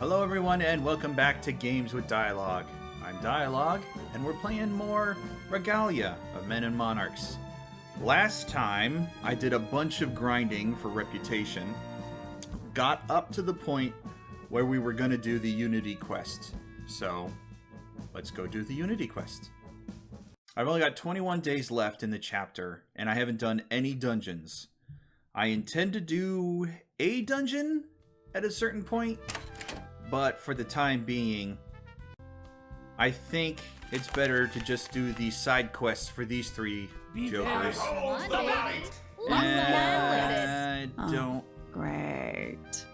Hello everyone and welcome back to Games with Dialogue. I'm Dialogue and we're playing more Regalia of Men and Monarchs. Last time I did a bunch of grinding for reputation, got up to the point where we were going to do the Unity quest. So let's go do the Unity quest. I've only got 21 days left in the chapter and I haven't done any dungeons. I intend to do a dungeon at a certain point, but for the time being, I think it's better to just do the side quests for these three jokers. I don't. Great.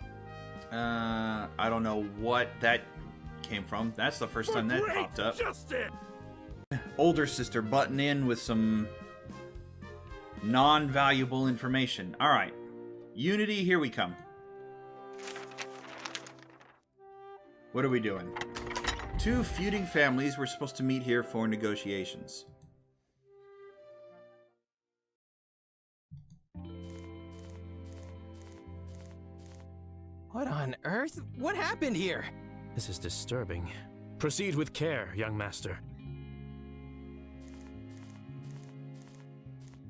I don't know what that came from. That's the first time that popped up. Older sister butting in with some non-valuable information. All right, Unity, here we come. What are we doing? Two feuding families were supposed to meet here for negotiations. What on earth? What happened here? This is disturbing. Proceed with care, young master.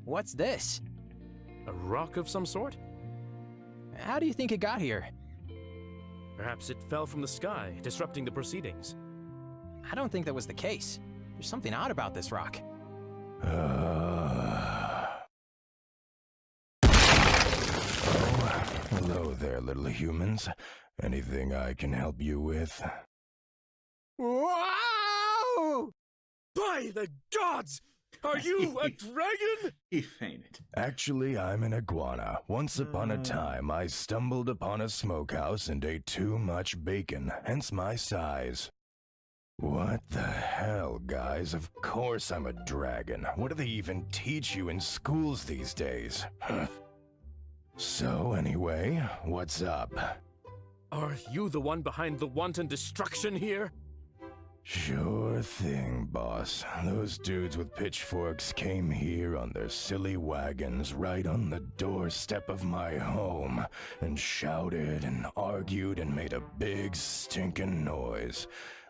What's this? A rock of some sort? How do you think it got here? Perhaps it fell from the sky, disrupting the proceedings. I don't think that was the case. There's something odd about this rock. Hello there, little humans. Anything I can help you with? Wow! By the gods! Are you a dragon? He fainted. Actually, I'm an iguana. Once upon a time, I stumbled upon a smokehouse and ate too much bacon, hence my size. What the hell, guys? Of course I'm a dragon. What do they even teach you in schools these days? So anyway, what's up? Are you the one behind the wanton destruction here? Sure thing, boss. Those dudes with pitchforks came here on their silly wagons right on the doorstep of my home and shouted and argued and made a big stinking noise.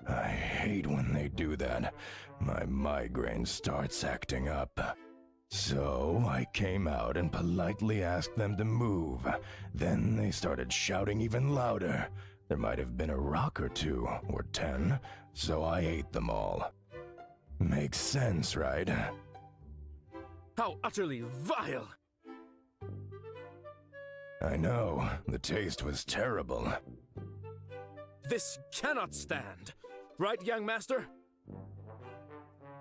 I hate when they do that. My migraine starts acting up. So I came out and politely asked them to move. Then they started shouting even louder. There might have been a rock or two, or 10, so I ate them all. Makes sense, right? How utterly vile! I know, the taste was terrible. This cannot stand. Right, young master?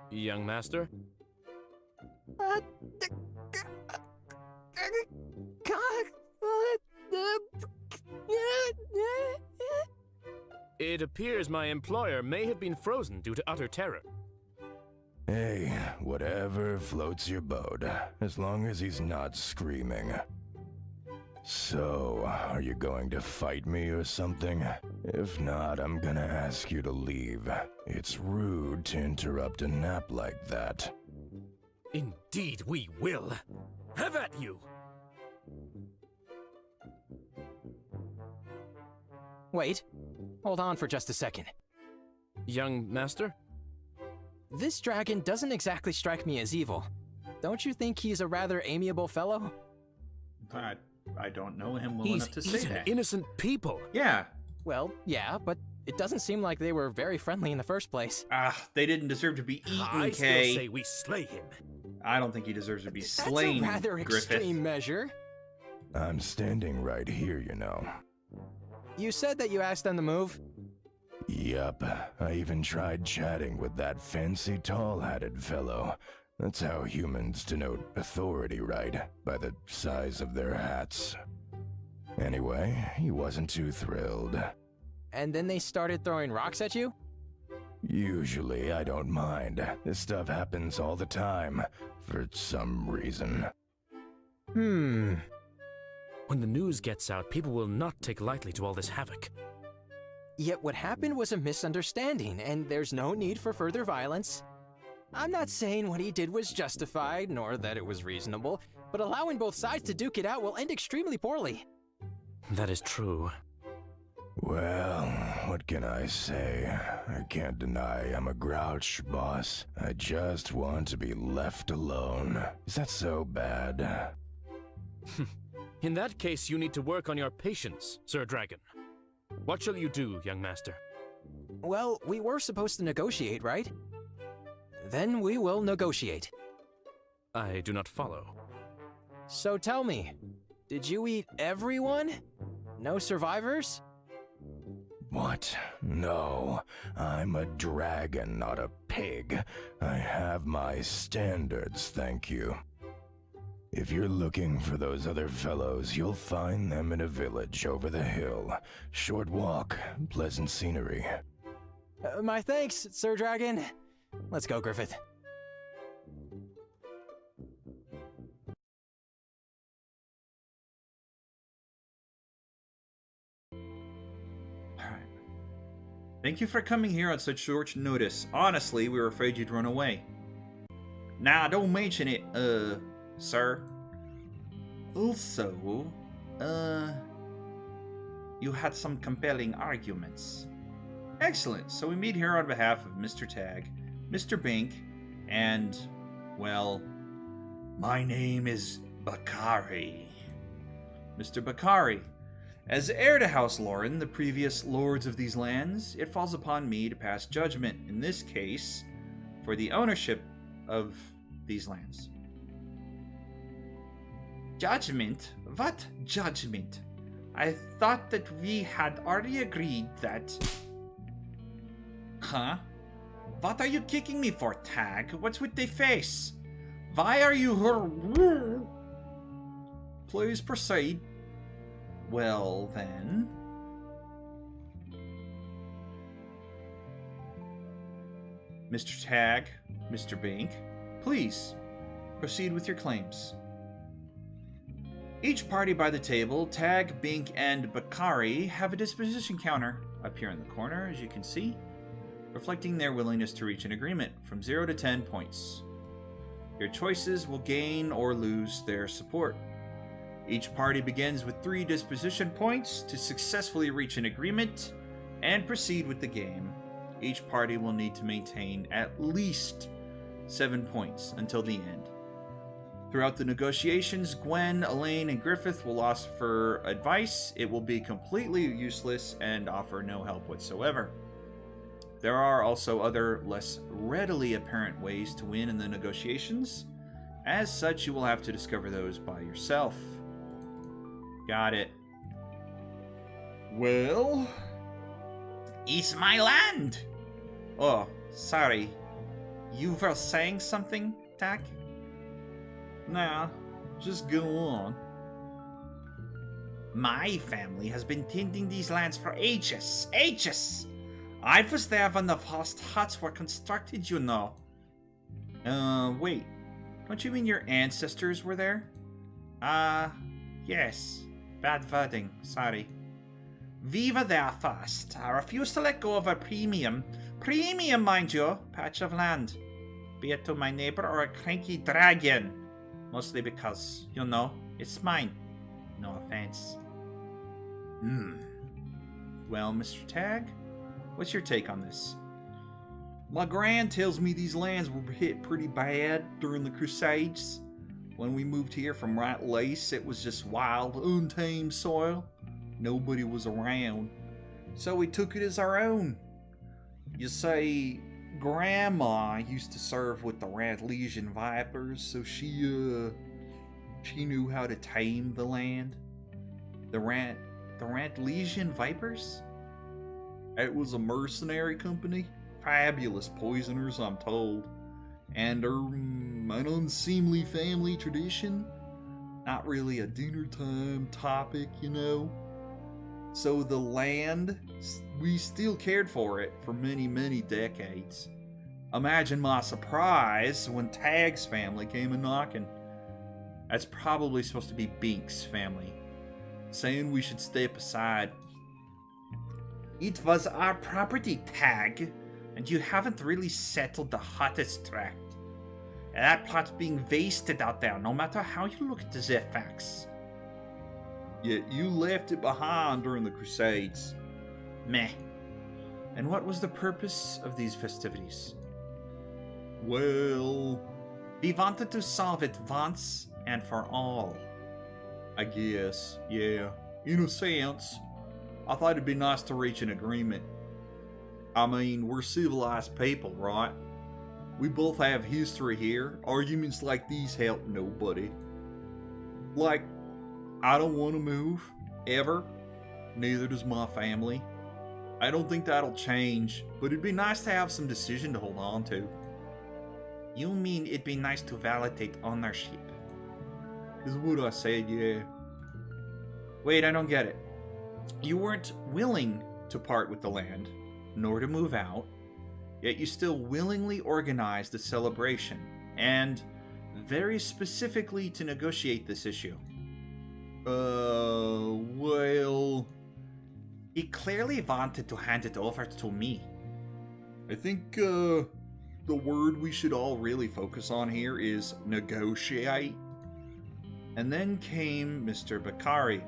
Young master? It appears my employer may have been frozen due to utter terror. Hey, whatever floats your boat, as long as he's not screaming. So, are you going to fight me or something? If not, I'm gonna ask you to leave. It's rude to interrupt a nap like that. Indeed we will. Have at you! Wait, hold on for just a second. Young master? This dragon doesn't exactly strike me as evil. Don't you think he's a rather amiable fellow? I don't know him well He's enough to say an that. innocent people. Yeah. Well, yeah, but it doesn't seem like they were very friendly in the first place. They didn't deserve to be eaten, I still Kay. say we slay him. I don't think he deserves to be slain, That's a rather Griffith. extreme measure. I'm standing right here, you know. You said that you asked them to move. Yup, I even tried chatting with that fancy tall-hatted fellow. That's how humans denote authority, right? By the size of their hats. Anyway, he wasn't too thrilled. And then they started throwing rocks at you? Usually, I don't mind. This stuff happens all the time, for some reason. Hmm. When the news gets out, people will not take lightly to all this havoc. Yet what happened was a misunderstanding, and there's no need for further violence. I'm not saying what he did was justified, nor that it was reasonable, but allowing both sides to duke it out will end extremely poorly. That is true. Well, What can I say? I can't deny I'm a grouch, boss. I just want to be left alone. Is that so bad? In that case, you need to work on your patience, Sir Dragon. What shall you do, young master? Well, we were supposed to negotiate, right? Then we will negotiate. I do not follow. So tell me, did you eat everyone? No survivors? What? No, I'm a dragon, not a pig. I have my standards, thank you. If you're looking for those other fellows, you'll find them in a village over the hill. Short walk, pleasant scenery. My thanks, Sir Dragon. Let's go, Griffith. Alright. Thank you for coming here on such short notice. Honestly, we were afraid you'd run away. Nah, don't mention it, sir. Also, you had some compelling arguments. Excellent. So we meet here on behalf of Mr. Tag, Mr. Bink, and, well, my name is Bakari. Mr. Bakari. As heir to House Loren, the previous lords of these lands, it falls upon me to pass judgment, in this case, for the ownership of these lands. Judgment? What judgment? I thought that we had already agreed that... Huh? What are you kicking me for, Tag? What's with the face? Why are you her... Please proceed. Well, then... Mr. Tag, Mr. Bink, please, proceed with your claims. Each party by the table, Tag, Bink, and Bakari, have a disposition counter up here in the corner, as you can see, reflecting their willingness to reach an agreement from 0 to 10 points. Your choices will gain or lose their support. Each party begins with 3 disposition points to successfully reach an agreement and proceed with the game. Each party will need to maintain at least 7 points until the end. Throughout the negotiations, Gwen, Elaine, and Griffith will offer advice. It will be completely useless and offer no help whatsoever. There are also other, less readily apparent ways to win in the negotiations. As such, you will have to discover those by yourself. Got it. Well... It's my land! Oh, sorry. You were saying something, Tak? Nah, just go on. My family has been tending these lands for ages. Ages! I was there when the first huts were constructed, you know. Wait. Don't you mean your ancestors were there? Yes. Bad wording, sorry. We were there first. I refuse to let go of a premium, mind you, patch of land. Be it to my neighbor or a cranky dragon. Mostly because, you know, it's mine. No offense. Well, Mr. Tag, what's your take on this? My gran tells me these lands were hit pretty bad during the Crusades. When we moved here from Right Lace, it was just wild, untamed soil. Nobody was around. So we took it as our own. You say, Grandma used to serve with the Rantlesian Vipers, so she knew how to tame the land. The Rantlesian Vipers? It was a mercenary company. Fabulous poisoners, I'm told. And an unseemly family tradition. Not really a dinner time topic, you know. So the land, we still cared for it for many, many decades. Imagine my surprise when Tag's family came a-knocking. That's probably supposed to be Bink's family, saying we should step aside. It was our property, Tag, and you haven't really settled the hottest tract. That plot's being wasted out there, no matter how you look at the facts. Yet you left it behind during the Crusades. Meh. And what was the purpose of these festivities? Well, we wanted to solve it once and for all. I guess, yeah. In a sense, I thought it'd be nice to reach an agreement. I mean, we're civilized people, right? We both have history here. Arguments like these help nobody. Like, I don't want to move, ever. Neither does my family. I don't think that'll change, but it'd be nice to have some decision to hold on to. You mean it'd be nice to validate ownership? Is what I said, yeah. Wait, I don't get it. You weren't willing to part with the land, nor to move out, yet you still willingly organized the celebration, and very specifically to negotiate this issue. Well... He clearly wanted to hand it over to me. I think, the word we should all really focus on here is negotiate. And then came Mr. Bakari.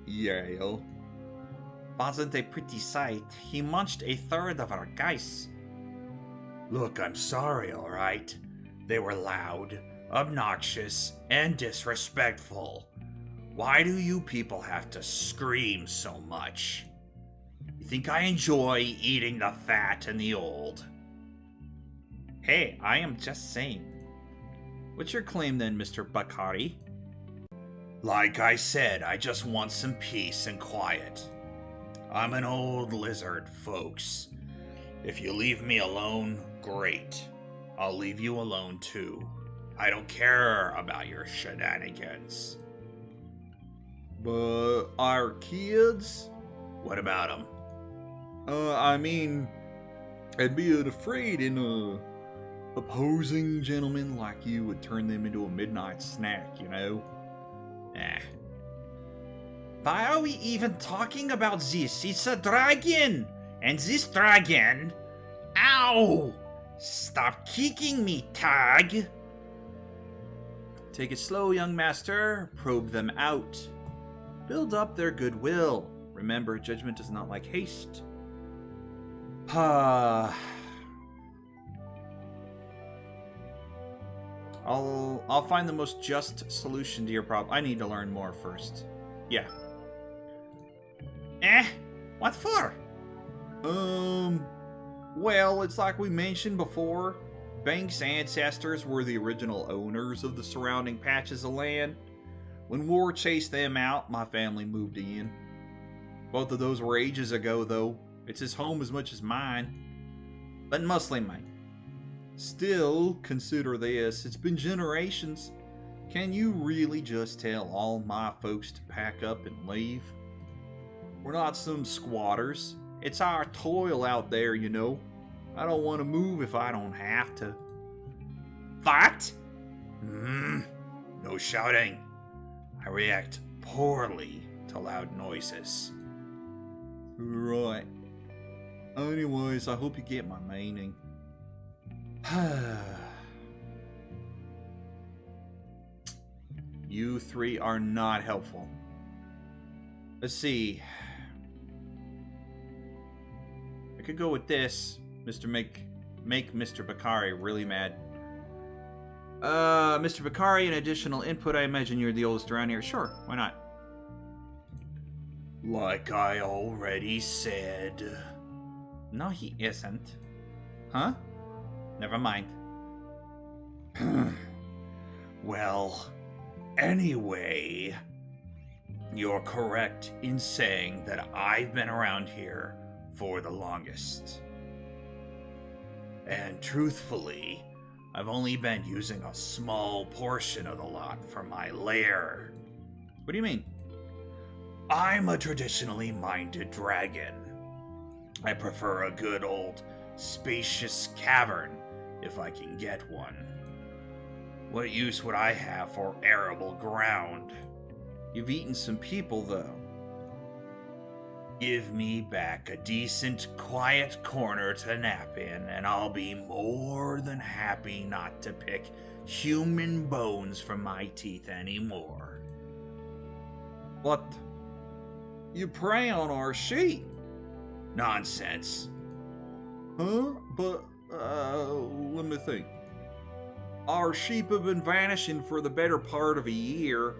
Yeah. Wasn't a pretty sight. He munched a third of our guys. Look, I'm sorry, alright? They were loud, obnoxious, and disrespectful. Why do you people have to scream so much? You think I enjoy eating the fat and the old? Hey, I am just saying. What's your claim then, Mr. Bakari? Like I said, I just want some peace and quiet. I'm an old lizard, folks. If you leave me alone, great. I'll leave you alone too. I don't care about your shenanigans. But our kids? What about them? I mean, I'd be afraid an opposing gentleman like you would turn them into a midnight snack, you know? Why are we even talking about this? It's a dragon! And this dragon... Ow! Stop kicking me, Tag! Take it slow, young master. Probe them out. Build up their goodwill. Remember, judgment does not like haste. I'll find the most just solution to your problem. I need to learn more first. Yeah. What for? Well, it's like we mentioned before. Bank's ancestors were the original owners of the surrounding patches of land. When war chased them out, my family moved in. Both of those were ages ago, though. It's his home as much as mine. But mostly mine. Still, consider this. It's been generations. Can you really just tell all my folks to pack up and leave? We're not some squatters. It's our toil out there, you know. I don't want to move if I don't have to. What? No shouting. I react poorly to loud noises. Right. Anyways, I hope you get my meaning. You three are not helpful. Let's see. I could go with this. Make Mr. Bakari really mad. Mr. Bakari, an additional input. I imagine you're the oldest around here. Sure, why not? Like I already said. No, he isn't. Huh? Never mind. Well, anyway, you're correct in saying that I've been around here for the longest. And truthfully, I've only been using a small portion of the lot for my lair. What do you mean? I'm a traditionally minded dragon. I prefer a good old spacious cavern if I can get one. What use would I have for arable ground? You've eaten some people, though. Give me back a decent, quiet corner to nap in, and I'll be more than happy not to pick human bones from my teeth anymore. What? You prey on our sheep. Nonsense. Huh? But, let me think. Our sheep have been vanishing for the better part of a year.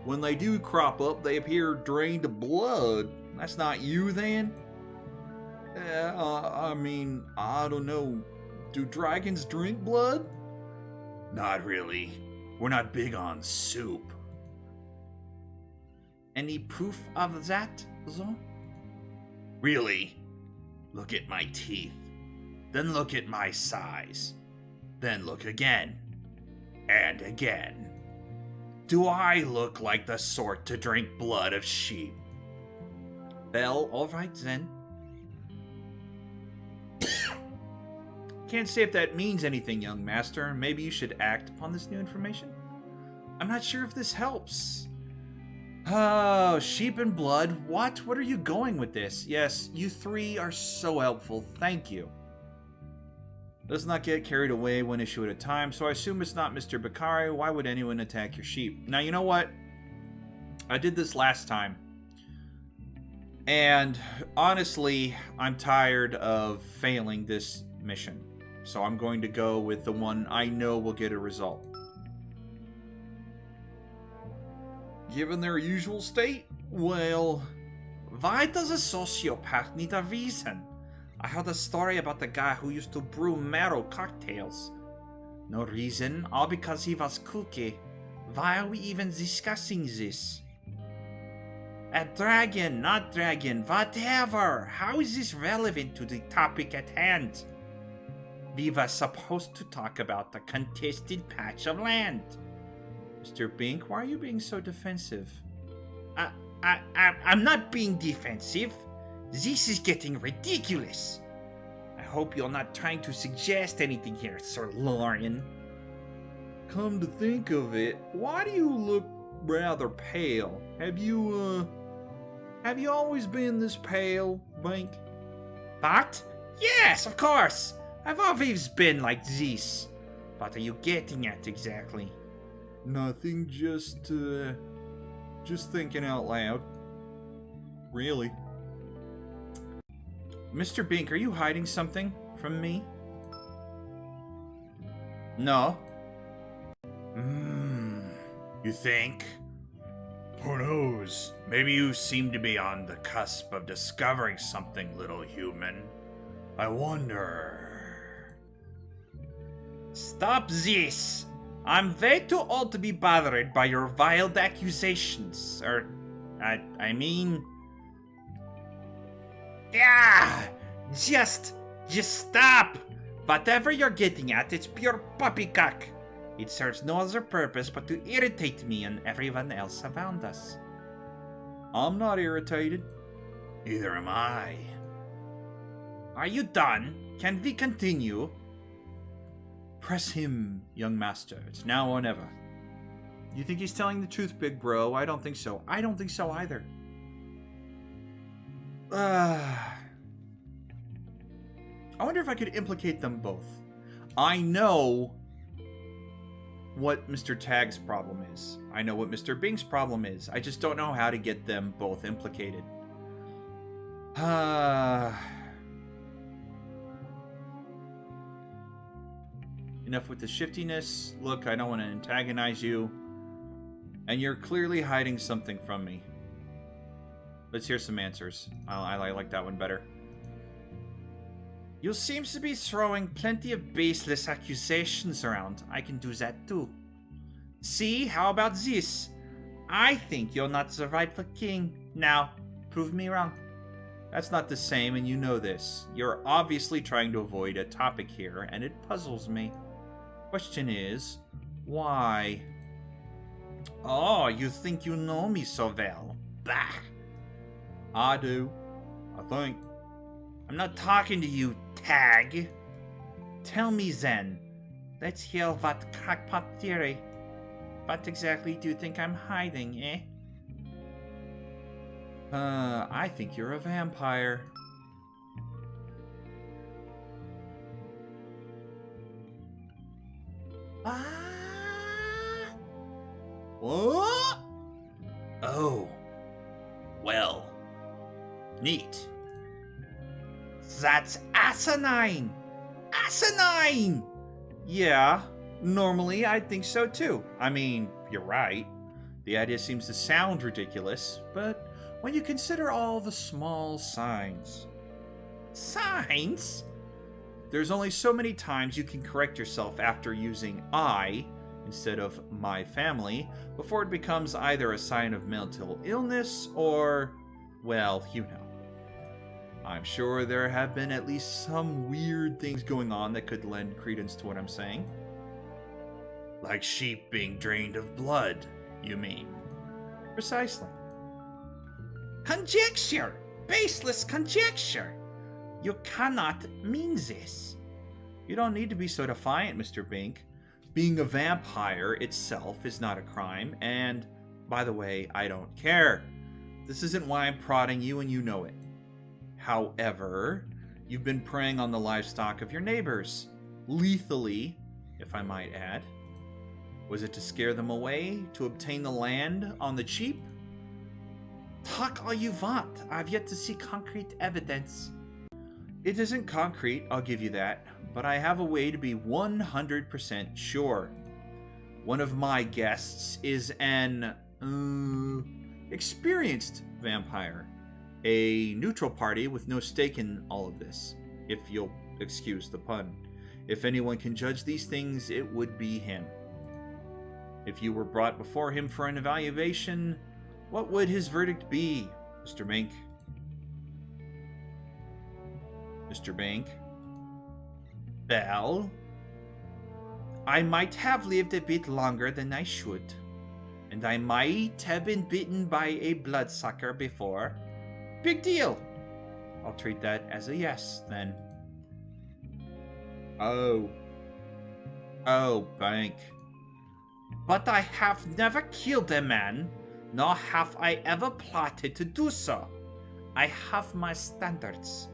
When they do crop up, they appear drained of blood. That's not you, then? I mean, I don't know. Do dragons drink blood? Not really. We're not big on soup. Any proof of that, though? Really? Look at my teeth. Then look at my size. Then look again. And again. Do I look like the sort to drink blood of sheep? Well, alright then. Can't say if that means anything, young master. Maybe you should act upon this new information? I'm not sure if this helps. Oh, sheep and blood. What? What are you going with this? Yes, you three are so helpful. Thank you. Let's not get carried away one issue at a time, so I assume it's not Mr. Bakari. Why would anyone attack your sheep? Now, you know what? I did this last time. And honestly, I'm tired of failing this mission. So I'm going to go with the one I know will get a result. Given their usual state? Well, why does a sociopath need a reason? I heard a story about the guy who used to brew marrow cocktails. No reason, all because he was kooky. Why are we even discussing this? A dragon, not dragon, whatever. How is this relevant to the topic at hand? We were supposed to talk about the contested patch of land. Mr. Bink, why are you being so defensive? I'm not being defensive. This is getting ridiculous. I hope you're not trying to suggest anything here, Sir Loren. Come to think of it, why do you look rather pale? Have you always been this pale, Bink? What? Yes, of course. I've always been like this. What are you getting at exactly? Nothing, just thinking out loud. Really? Mr. Bink, are you hiding something from me? No. You think? Who knows? Maybe you seem to be on the cusp of discovering something, little human. I wonder... Stop this! I'm way too old to be bothered by your wild accusations. I mean... Yeah! Just stop! Whatever you're getting at, it's pure poppycock. It serves no other purpose but to irritate me and everyone else around us. I'm not irritated. Neither am I. Are you done? Can we continue? Press him, young master. It's now or never. You think he's telling the truth, big bro? I don't think so. I don't think so either. I wonder if I could implicate them both. I know what Mr. Tag's problem is. I know what Mr. Bing's problem is. I just don't know how to get them both implicated. Enough with the shiftiness. Look, I don't want to antagonize you. And you're clearly hiding something from me. Let's hear some answers. I like that one better. You seems to be throwing plenty of baseless accusations around. I can do that too. See, how about this? I think you're not the rightful king. Now, prove me wrong. That's not the same, and you know this. You're obviously trying to avoid a topic here, and it puzzles me. Question is, why? Oh, you think you know me so well. Bah! I do. I think. I'm not talking to you, Tag. Tell me then. Let's hear what crackpot theory. What exactly do you think I'm hiding, eh? I think you're a vampire. What? Oh. Well, Neat. That's asinine! Asinine! Yeah, normally I'd think so too. I mean, you're right. The idea seems to sound ridiculous, but when you consider all the small signs... Signs? There's only so many times you can correct yourself after using I instead of my family before it becomes either a sign of mental illness or, well, you know. I'm sure there have been at least some weird things going on that could lend credence to what I'm saying. Like sheep being drained of blood, you mean? Precisely. Conjecture! Baseless conjecture! You cannot mean this. You don't need to be so defiant, Mr. Bink. Being a vampire itself is not a crime, and, by the way, I don't care. This isn't why I'm prodding you, and you know it. However, you've been preying on the livestock of your neighbors. Lethally, if I might add. Was it to scare them away? To obtain the land on the cheap? Talk all you want. I've yet to see concrete evidence. It isn't concrete, I'll give you that, but I have a way to be 100% sure. One of my guests is an, experienced vampire. A neutral party with no stake in all of this, if you'll excuse the pun. If anyone can judge these things, it would be him. If you were brought before him for an evaluation, what would his verdict be, Mr. Bink? Mr. Bink? Well, I might have lived a bit longer than I should, and I might have been bitten by a bloodsucker before. Big deal. I'll treat that as a yes, then. Oh, Bink. But I have never killed a man, nor have I ever plotted to do so. I have my standards.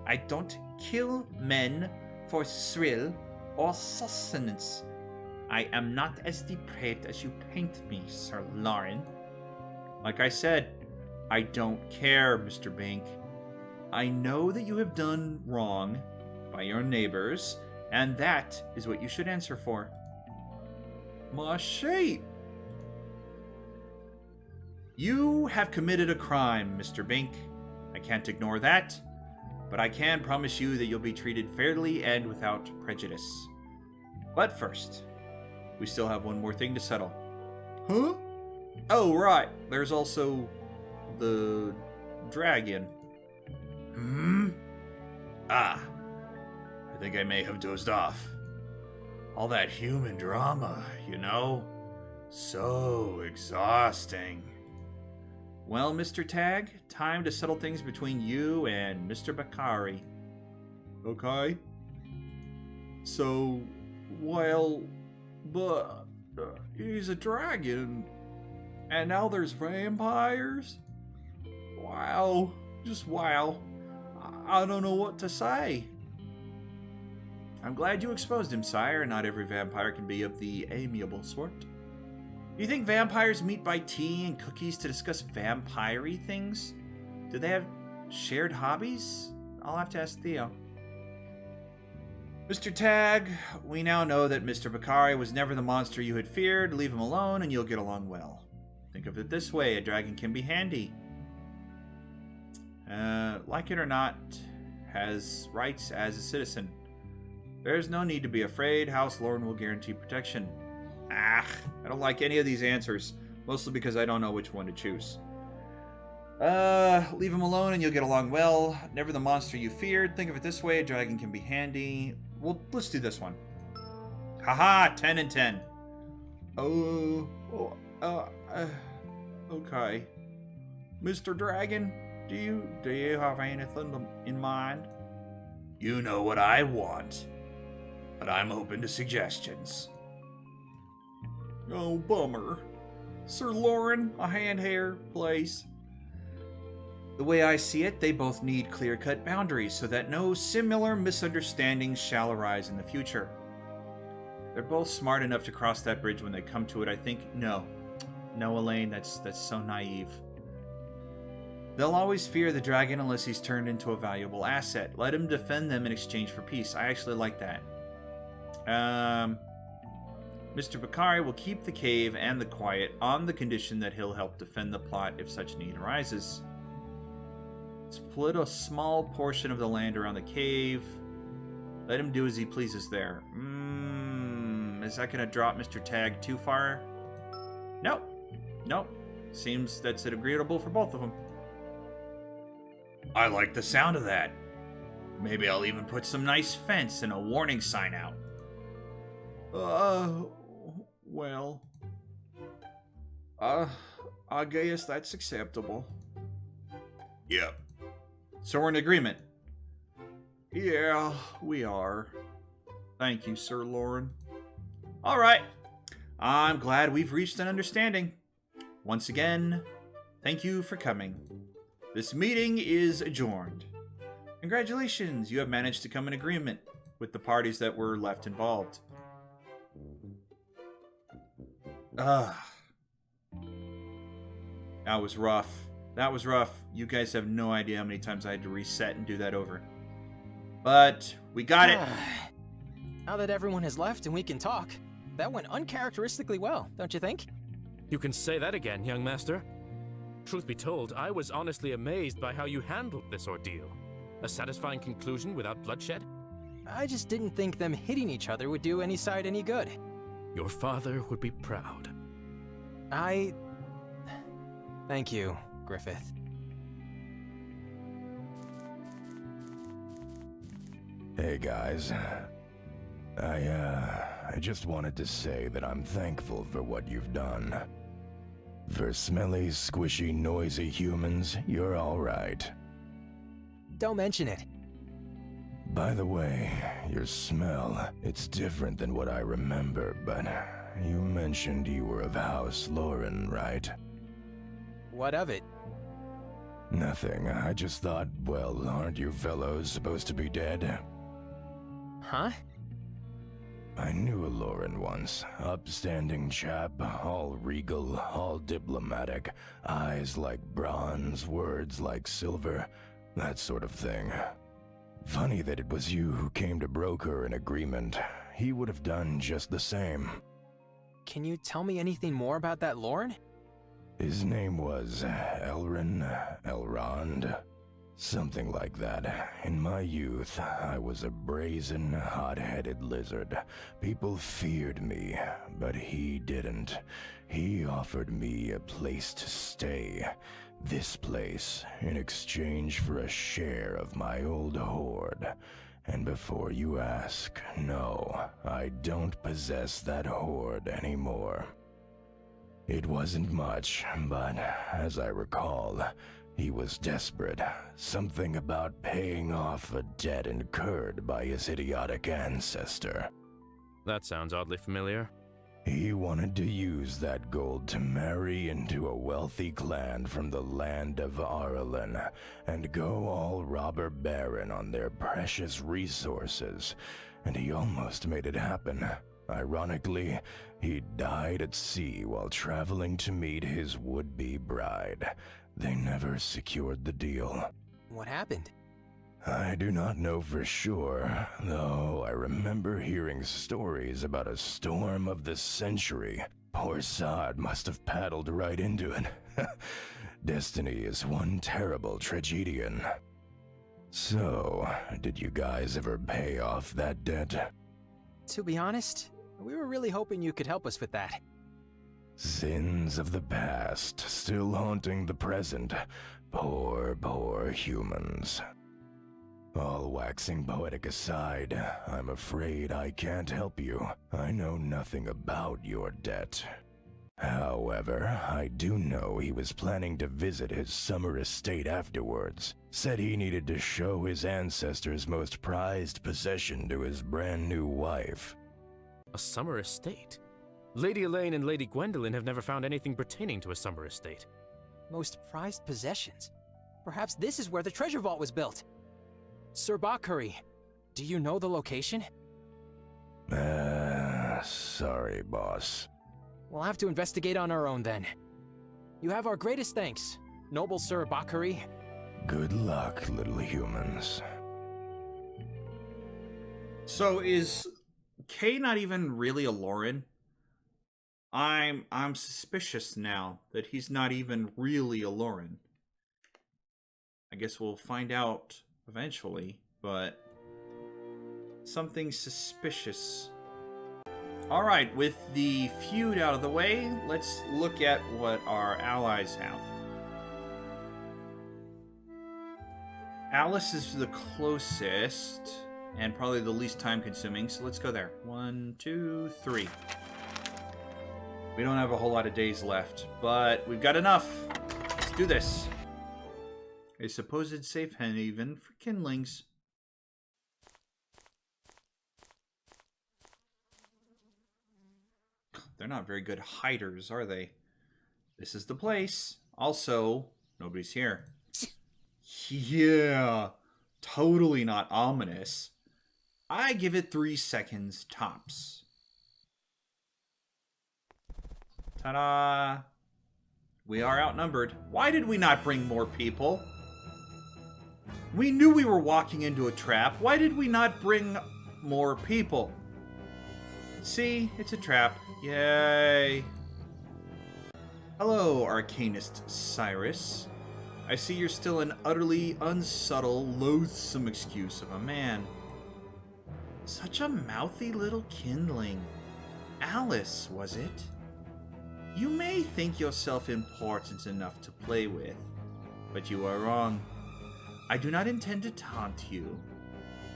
I don't kill men for thrill or sustenance. I am not as depraved as you paint me, Sir Loren. Like I said, I don't care, Mr. Bink. I know that you have done wrong by your neighbors, and that is what you should answer for. My sheep! You have committed a crime, Mr. Bink. I can't ignore that, but I can promise you that you'll be treated fairly and without prejudice. But first, we still have one more thing to settle. Huh? Oh, right. There's also the dragon. Ah. I think I may have dozed off. All that human drama, you know? So exhausting. Well, Mr. Tag, time to settle things between you and Mr. Bakari. Okay. So, well, but he's a dragon, and now there's vampires? Wow, just wow. I don't know what to say. I'm glad you exposed him, sire. Not every vampire can be of the amiable sort. You think vampires meet by tea and cookies to discuss vampire-y things? Do they have shared hobbies? I'll have to ask Theo. Mr. Tag, we now know that Mr. Bakari was never the monster you had feared. Leave him alone and you'll get along well. Think of it this way, a dragon can be handy. Like it or not, has rights as a citizen. There's no need to be afraid. House Loren will guarantee protection. I don't like any of these answers, mostly because I don't know which one to choose. Leave him alone and you'll get along well. Never the monster you feared. Think of it this way, a dragon can be handy. Well, let's do this one. Haha, 10 and 10. Okay. Mr. Dragon, do you have anything in mind? You know what I want, but I'm open to suggestions. Oh, bummer. Sir Loren, a hand here, please. The way I see it, they both need clear-cut boundaries so that no similar misunderstandings shall arise in the future. They're both smart enough to cross that bridge when they come to it, I think. No, Elaine, that's so naive. They'll always fear the dragon unless he's turned into a valuable asset. Let him defend them in exchange for peace. I actually like that. Mr. Bakari will keep the cave and the quiet on the condition that he'll help defend the plot if such need arises. Split a small portion of the land around the cave. Let him do as he pleases there. Is that going to drop Mr. Tag too far? Nope. Nope. Seems that's agreeable for both of them. I like the sound of that. Maybe I'll even put some nice fence and a warning sign out. Well, I guess that's acceptable. Yep. So we're in agreement. Yeah, we are. Thank you, Sir Loren. All right. I'm glad we've reached an understanding. Once again, thank you for coming. This meeting is adjourned. Congratulations, you have managed to come in agreement with the parties that were left involved. That was rough. That was rough. You guys have no idea how many times I had to reset and do that over. But we got it. Now that everyone has left and we can talk, that went uncharacteristically well, don't you think? You can say that again, young master. Truth be told, I was honestly amazed by how you handled this ordeal. A satisfying conclusion without bloodshed? I just didn't think them hitting each other would do any side any good. Your father would be proud. Thank you, Griffith. Hey guys, I just wanted to say that I'm thankful for what you've done. For smelly, squishy, noisy humans, you're alright. Don't mention it. By the way, your smell, it's different than what I remember, but you mentioned you were of House Loren, right? What of it? Nothing, I just thought, well, aren't you fellows supposed to be dead? Huh? I knew a Loren once. Upstanding chap, all regal, all diplomatic, eyes like bronze, words like silver, that sort of thing. Funny that it was you who came to broker an agreement. He would have done just the same. Can you tell me anything more about that Loren? His name was Elrond. Something like that. In my youth, I was a brazen, hot-headed lizard. People feared me, but he didn't. He offered me a place to stay. This place, in exchange for a share of my old hoard. And before you ask, no, I don't possess that hoard anymore. It wasn't much, but as I recall, he was desperate. Something about paying off a debt incurred by his idiotic ancestor. That sounds oddly familiar. He wanted to use that gold to marry into a wealthy clan from the land of Arlen and go all robber baron on their precious resources, and he almost made it happen. Ironically, he died at sea while traveling to meet his would-be bride. They never secured the deal. What happened? I do not know for sure, though I remember hearing stories about a storm of the century. Poor Sod must have paddled right into it. Destiny is one terrible tragedian. So, did you guys ever pay off that debt? To be honest, we were really hoping you could help us with that. Sins of the past still haunting the present. Poor, poor humans. All waxing poetic aside, I'm afraid I can't help you. I know nothing about your debt. However, I do know he was planning to visit his summer estate afterwards. Said he needed to show his ancestors' most prized possession to his brand new wife. A summer estate? Lady Elaine and Lady Gwendolyn have never found anything pertaining to a summer estate. Most prized possessions? Perhaps this is where the treasure vault was built. Sir Bakari, do you know the location? Sorry, boss. We'll have to investigate on our own then. You have our greatest thanks. noble Sir Bakari. Good luck, little humans. So is Kay not even really a Loren? I'm suspicious now that he's not even really a Loren. I guess we'll find out eventually, but something suspicious. Alright, with the feud out of the way, let's look at what our allies have. Aliss is the closest, and probably the least time consuming, so let's go there. 1, 2, 3. We don't have a whole lot of days left, but we've got enough. Let's do this. A supposed safe haven for kindlings. They're not very good hiders, are they? This is the place. Also, nobody's here. Yeah, totally not ominous. I give it 3 seconds tops. Ta-da! We are outnumbered. Why did we not bring more people? We knew we were walking into a trap. Why did we not bring more people? See, it's a trap. Yay. Hello, Arcanist Cyrus. I see you're still an utterly unsubtle, loathsome excuse of a man. Such a mouthy little kindling. Aliss, was it? You may think yourself important enough to play with, but you are wrong. I do not intend to taunt you,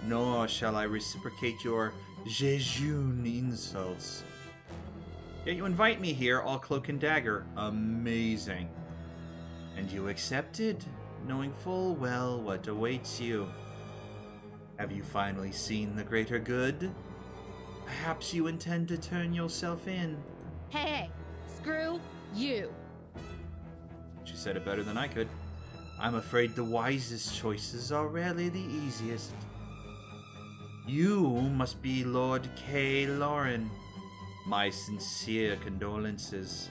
nor shall I reciprocate your jejune insults. Yet you invite me here, all cloak and dagger. Amazing. And you accepted, knowing full well what awaits you. Have you finally seen the greater good? Perhaps you intend to turn yourself in. Hey, screw you. She said it better than I could. I'm afraid the wisest choices are rarely the easiest. You must be Lord K. Loren. My sincere condolences.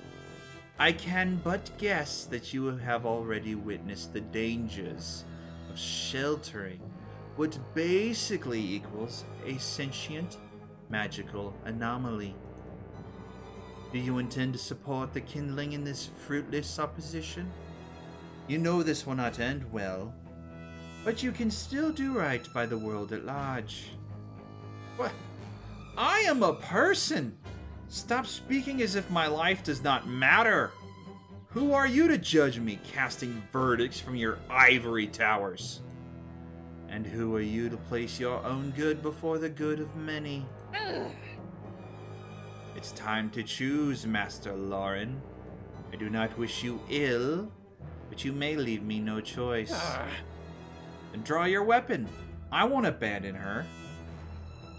I can but guess that you have already witnessed the dangers of sheltering what basically equals a sentient, magical anomaly. Do you intend to support the kindling in this fruitless opposition? You know this will not end well, but you can still do right by the world at large. What? I am a person! Stop speaking as if my life does not matter! Who are you to judge me, casting verdicts from your ivory towers? And who are you to place your own good before the good of many? Ugh. It's time to choose, Master Loren. I do not wish you ill, but you may leave me no choice. And draw your weapon. I won't abandon her.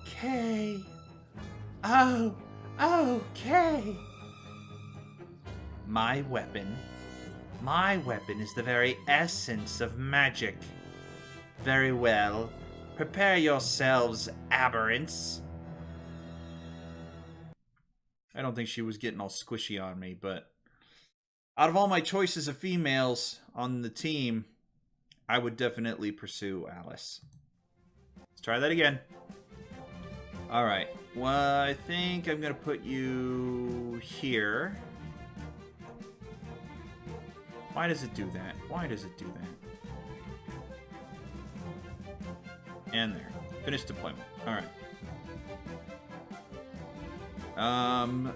Kay. Oh, Kay. My weapon is the very essence of magic. Very well. Prepare yourselves, aberrants. I don't think she was getting all squishy on me, but out of all my choices of females on the team, I would definitely pursue Aliss. Let's try that again. Alright, well, I think I'm going to put you here. Why does it do that? Why does it do that? And there. Finish deployment. Alright.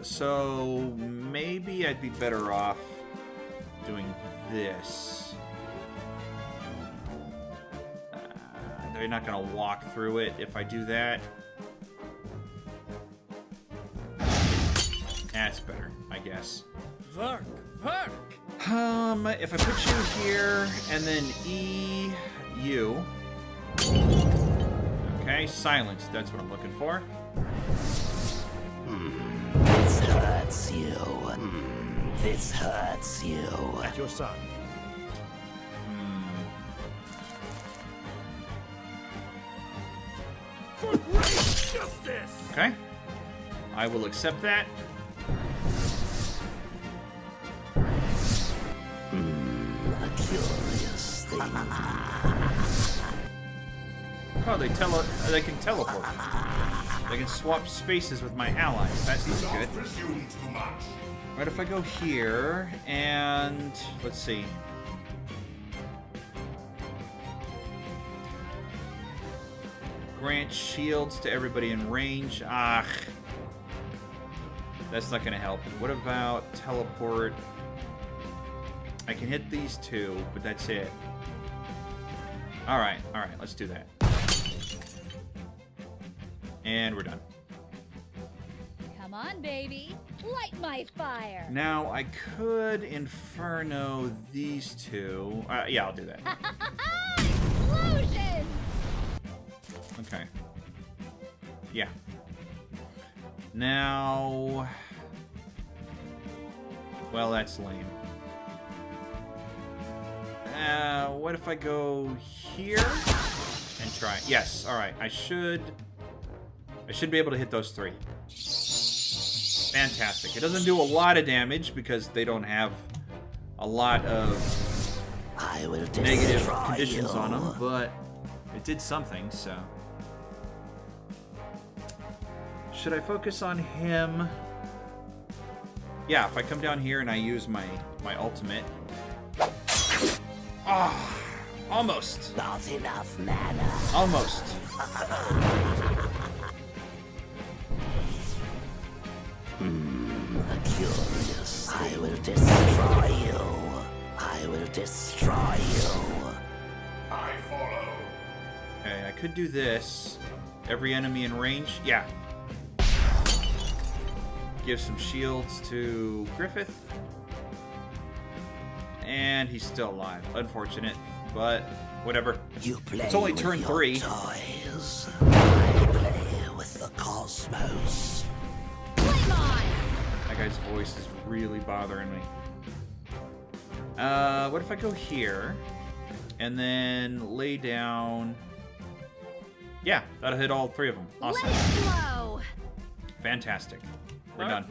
So maybe I'd be better off doing this. They're not gonna walk through it if I do that. That's better, I guess. Vark! If I put you here and then you. Okay, silence. That's what I'm looking for. This hurts you. This hurts you. At your side. For great justice! Okay. I will accept that. A Oh, they can teleport. They can swap spaces with my allies. That's easy good. Right, if I go here and let's see. Grant shields to everybody in range. Ah, that's not gonna help. What about teleport? I can hit these two, but that's it. Alright, let's do that. And we're done. Come on, baby. Light my fire. Now, I could Inferno these two. Yeah, I'll do that. Explosions! Okay. Yeah. Now... Well, that's lame. What if I go here and try? Yes, alright. I should be able to hit those three. Fantastic. It doesn't do a lot of damage because they don't have a lot of negative conditions on them, but it did something, so. Should I focus on him? Yeah, if I come down here and I use my ultimate. Ah, almost. Not enough mana. Almost. Curious. I will destroy you. I will destroy you. I follow. Okay, I could do this. Every enemy in range. Yeah. Give some shields to Griffith. And he's still alive. Unfortunate, but whatever. You play It's only with turn your 3. Toys. I play with the cosmos. Flame on! That guy's voice is really bothering me. What if I go here and then lay down? Yeah, that'll hit all 3 of them. Awesome. Let it flow! Fantastic. We're done.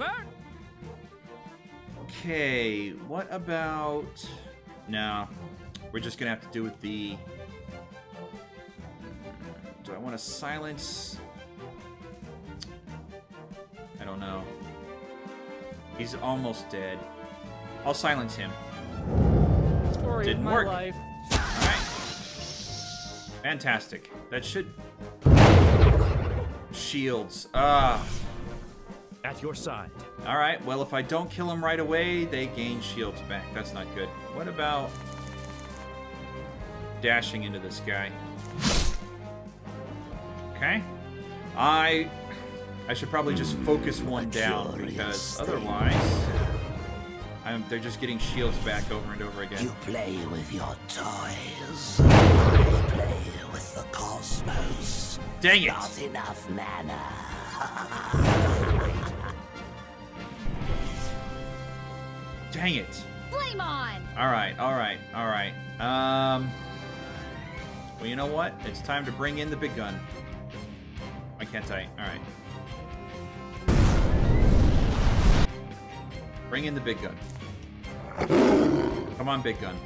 Okay, what about... No, we're just gonna have to do with the... Do I want to silence? I don't know. He's almost dead. I'll silence him. Story Didn't of my work. life. Alright. Fantastic. That should... Shields. At your side. Alright, well, if I don't kill him right away, they gain shields back. That's not good. What about dashing into this guy? Okay. I should probably just focus one down, because otherwise they're just getting shields back over and over again. You play with your toys. I play with the cosmos. Dang it! Not enough mana. Dang it! Flame on! Alright. Well, you know what? It's time to bring in the big gun. Why can't I? Alright. Bring in the big gun. Come on, big gun.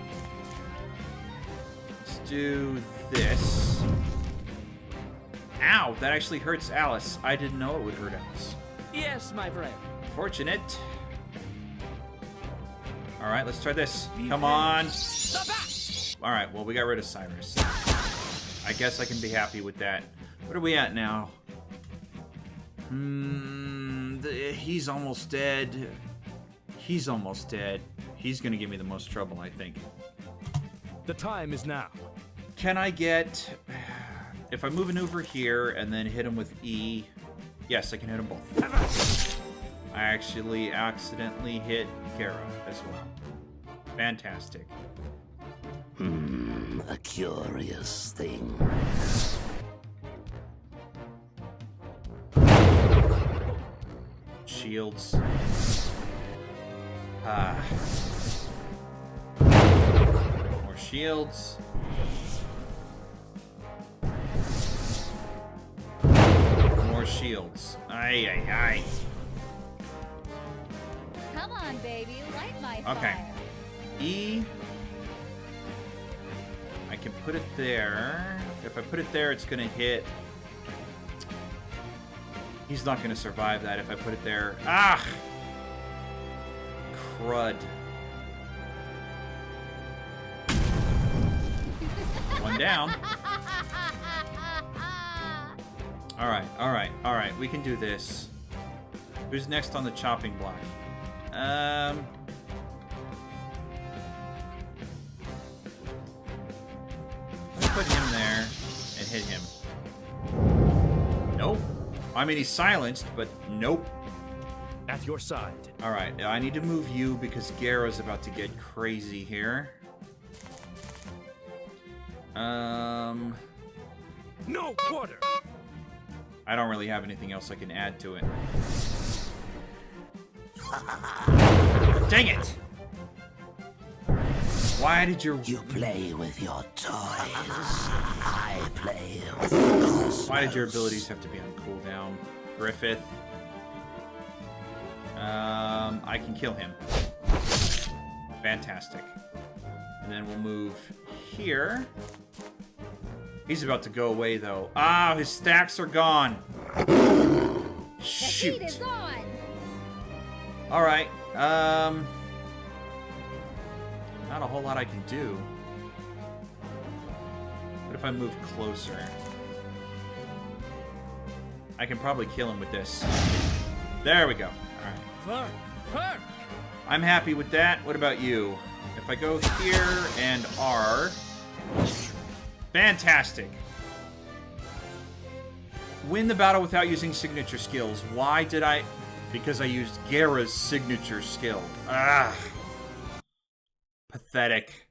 Let's do this. Ow! That actually hurts Aliss. I didn't know it would hurt Aliss. Yes, my friend. Fortunate. Alright, let's try this. Come on. Alright, well, we got rid of Cyrus. I guess I can be happy with that. What are we at now? He's almost dead. He's almost dead. He's gonna give me the most trouble, I think. The time is now. Can I get... If I move an over here and then hit him with E... Yes, I can hit them both. I actually accidentally hit Kara as well. Fantastic. A curious thing. Shields. More shields. More shields. Aye. Come on, baby. Light my Okay. fire. E. I can put it there. If I put it there, it's gonna hit. He's not gonna survive that if I put it there. Ah! Crud. One down. Alright, alright, alright. We can do this. Who's next on the chopping block? Let's put him there and hit him. Nope. I mean, he's silenced, but nope. At your side. Alright, I need to move you because Garro's about to get crazy here. No quarter! I don't really have anything else I can add to it. Dang it! Why did your... You play with your toys. I play with the cosmos. Why did your abilities have to be on cooldown? Griffith. I can kill him. Fantastic. And then we'll move here. He's about to go away, though. Ah, his stacks are gone. Shoot. The heat is on. All right. Not a whole lot I can do. What if I move closer? I can probably kill him with this. There we go. All right. Fuck! I'm happy with that. What about you? If I go here and R... Fantastic. Win the battle without using signature skills. Why did I... Because I used Gara's signature skill. Ah. Pathetic.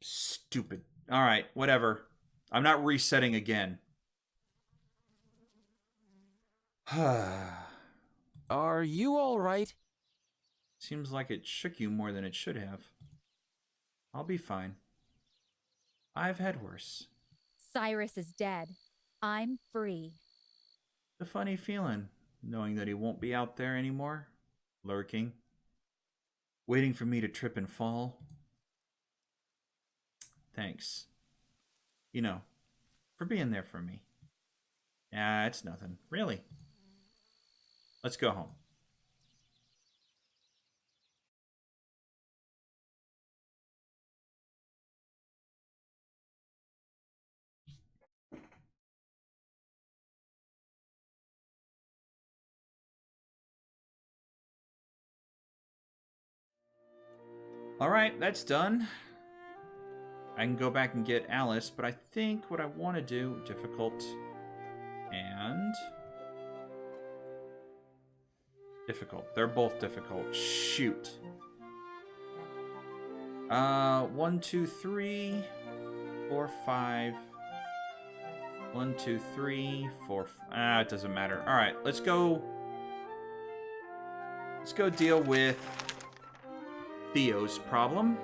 Stupid. Alright, whatever. I'm not resetting again. Are you all right? Seems like it shook you more than it should have. I'll be fine. I've had worse. Cyrus is dead. I'm free. The funny feeling, knowing that he won't be out there anymore, lurking, waiting for me to trip and fall. Thanks. You know, for being there for me. It's nothing. Really. Let's go home. Alright, that's done. I can go back and get Alice, but I think what I want to do... Difficult. And... Difficult. They're both difficult. Shoot. 1, 2, 3, 4, 5. 1, 2, 3, 4... it doesn't matter. Alright, let's go... Let's go deal with... Theo's problem.